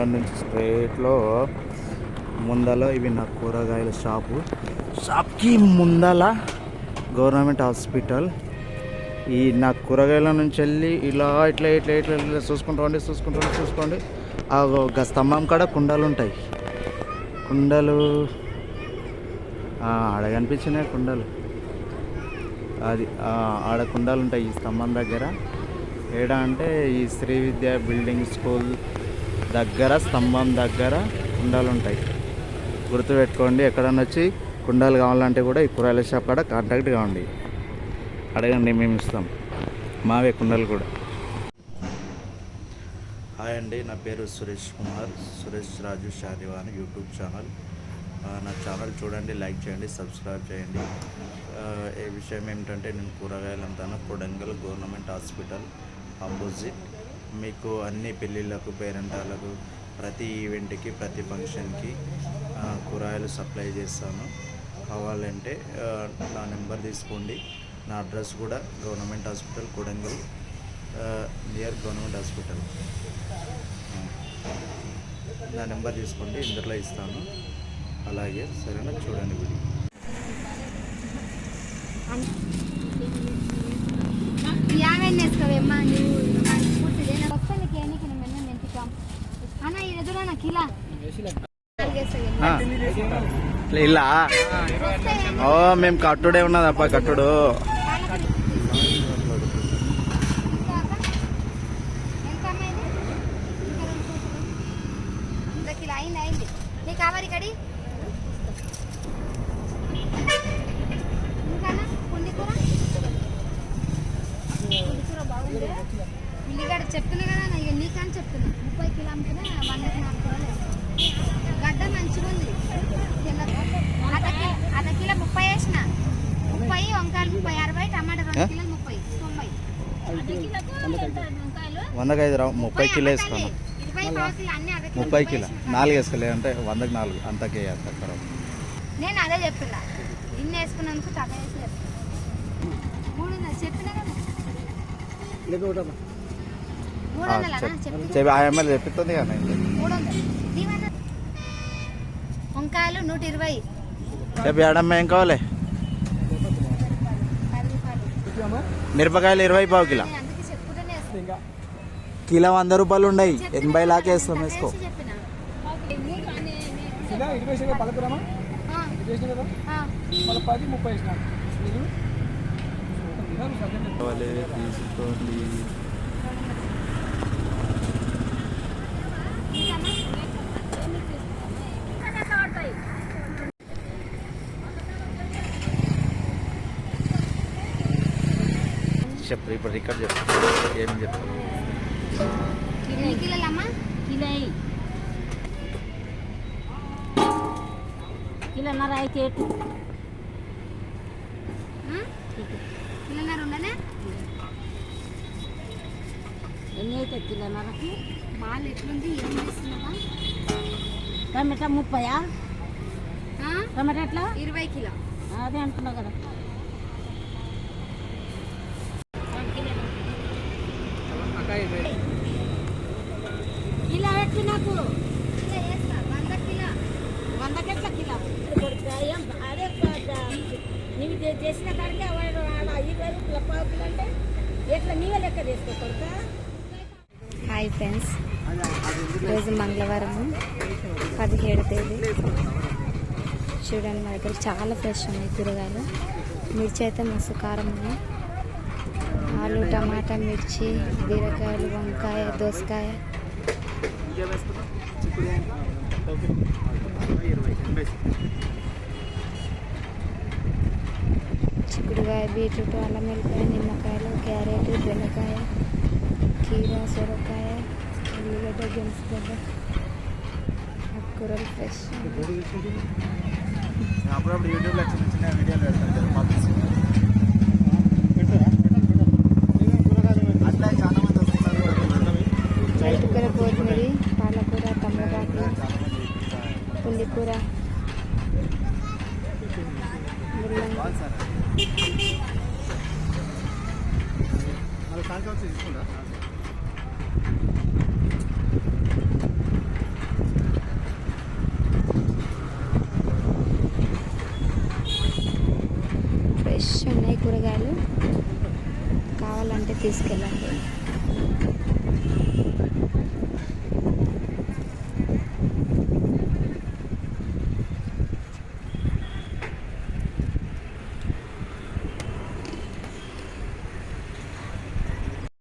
కాడ నుంచి స్ట్రైట్లో ముందల ఇవి నా కూరగాయల షాప్కి ముందల గవర్నమెంట్ హాస్పిటల్. ఈ నా కూరగాయల నుంచి వెళ్ళి ఇలా ఇట్లా ఇట్లా ఇట్లా ఇట్లా చూసుకోండి. ఆ స్తంభం కాడ కుండలు ఉంటాయి. కుండలు ఆడ కనిపించినాయి కుండలు. అది ఆడ కుండలు ఉంటాయి ఈ స్తంభం దగ్గర. ఏడా అంటే ఈ శ్రీ విద్య బిల్డింగ్ స్కూల్ దగ్గర స్తంభం దగ్గర కుండలు ఉంటాయి. గుర్తుపెట్టుకోండి. ఎక్కడన్నా వచ్చి కుండలు కావాలంటే కూడా ఈ కూరగాయల షాప్ కాడ కాంటాక్ట్ కావండి, అడగండి, మేము ఇస్తాం. మావే కుండలు కూడా. హాయ్ అండి, నా పేరు సురేష్ కుమార్, సురేష్ రాజు షాదివాన్ యూట్యూబ్ ఛానల్. నా ఛానల్ చూడండి, లైక్ చేయండి, సబ్స్క్రైబ్ చేయండి. ఏ విషయం ఏమిటంటే నేను కూరగాయలు అంతాను కొడంగల్ గవర్నమెంట్ హాస్పిటల్ ఆపోజిట్. మీకు అన్ని పెళ్ళిళ్ళకు, పేరెంటాలకు, ప్రతి ఈవెంట్కి, ప్రతి ఫంక్షన్కి కూరగాయలు సప్లై చేస్తాను. కావాలంటే నా నెంబర్ తీసుకోండి. నా అడ్రస్ కూడా government hospital Kodangal, near government hospital. నా నెంబర్ తీసుకోండి, ఇందులో ఇస్తాను. అలాగే సరేనా, చూడండి వీడియో. ఇలా మేము కట్టుడే ఉన్నదప్ప, కట్టుడు. ఉల్లిగడ్డ చెప్తున్నా కదా, ఇక నీకని చెప్తున్నా. 30 కిలో అమ్ముతున్నా, 104 కిలోలు. గడ్డ మంచిగా ఉంది. అర్ధ కిలో 30 వేసిన, 30 వంకాయలు 30, 60 టమాటా 2 కిలోలు 30, 90. 30 కిలో వేసుకోను, 30 కిలో 4 వేసుకోలే అంటే 100కి 4 అంతకే వేస్తారు. నేను అదే చెప్తున్నా, ఇన్ని వేసుకున్నందుకు తగ్గ వేసి చెప్పినా కదా. చెప్తుంది కదా. వంకాయలు 120. ఏడమ్మ ఏం కావాలి? మిరపకాయలు 20 పావు కిలో. కిలో 100 రూపాయలు ఉన్నాయి, 80 లాగా వేస్తాం. వేసుకో. తీసుకోండి. చెప్పు, ఇప్పుడు రికార్డ్ చెప్పు, ఏం చెప్తాను. కిలోన్నర అయితే కిలోన్నర ఉండనే ఎన్ని అయితే కిలోన్నరకి మాల్ ఎట్లుంది, ఏం చేస్తున్నావా? టమాటా 30, టమాటా ఎట్లా 20 కిలో. అదే అంటున్నావు కదా. కిలో ఎట్లు నాకు 100 కిలో, 100కి ఎట్లా కిలో? అదే నీవు చేసిన కాడికి 5 పావు కిలో అంటే ఎట్లా నీవే లెక్క చేసుకో కొడుక. హాయ్ ఫ్రెండ్స్, ఈరోజు మంగళవారం 17వ తేదీ. చూడండి, మా దగ్గర చాలా ఫ్రెష్ ఉన్నాయి కూరగాయలు. మిర్చి అయితే మస్తు కారం ఉన్నాయి. ఆలు, టమాటా, మిర్చి, బీరకాయలు, వంకాయ, దోసకాయ, చిక్కుడుకాయ, బీట్రూట్, అల్లం వెల్లిపాయ, నిమ్మకాయలు, క్యారెట్, బెండకాయ, కీర, సొరకాయ, ఉల్లిగడ్డ, గెంసుగడ్డ, కూరలు ఫ్రెష్. అప్పుడప్పుడు యూట్యూబ్లో చిన్న చిన్న వీడియోలు పెడతాను. అట్లా చాలా మంది వస్తున్నారు. కూర, కొత్తిమీర, పాలకూర, టమాటాలు, పుల్లికూర, ఫ్రెష్ ఉన్నాయి కూరగాయలు, కావాలంటే తీసుకెళ్ళండి.